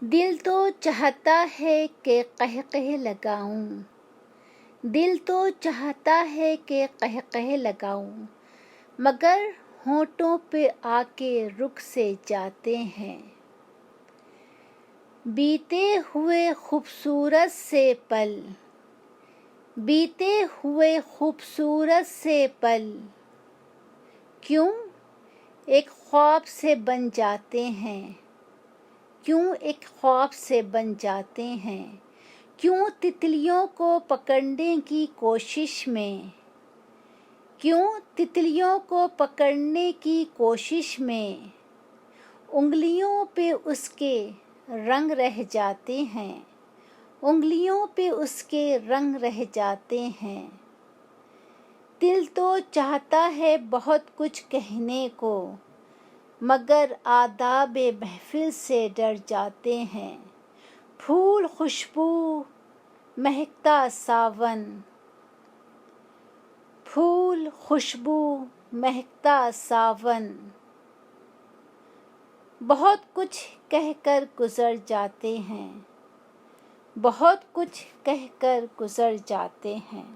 दिल तो चाहता है कि कह कह लगाऊं, दिल तो चाहता है कि कह कह लगाऊं, मगर होठों पे आके रुक से जाते हैं। बीते हुए खूबसूरत से पल, बीते हुए खूबसूरत से पल, क्यों एक ख्वाब से बन जाते हैं, क्यों एक ख्वाब से बन जाते हैं। क्यों तितलियों को पकड़ने की कोशिश में, क्यों तितलियों को पकड़ने की कोशिश में उंगलियों पे उसके रंग रह जाते हैं, उंगलियों पे उसके रंग रह जाते हैं। दिल तो चाहता है बहुत कुछ कहने को, मगर आदाबे महफिल से डर जाते हैं। फूल खुशबू महकता सावन, फूल खुशबू महकता सावन, बहुत कुछ कहकर गुजर जाते हैं, बहुत कुछ कहकर गुजर जाते हैं।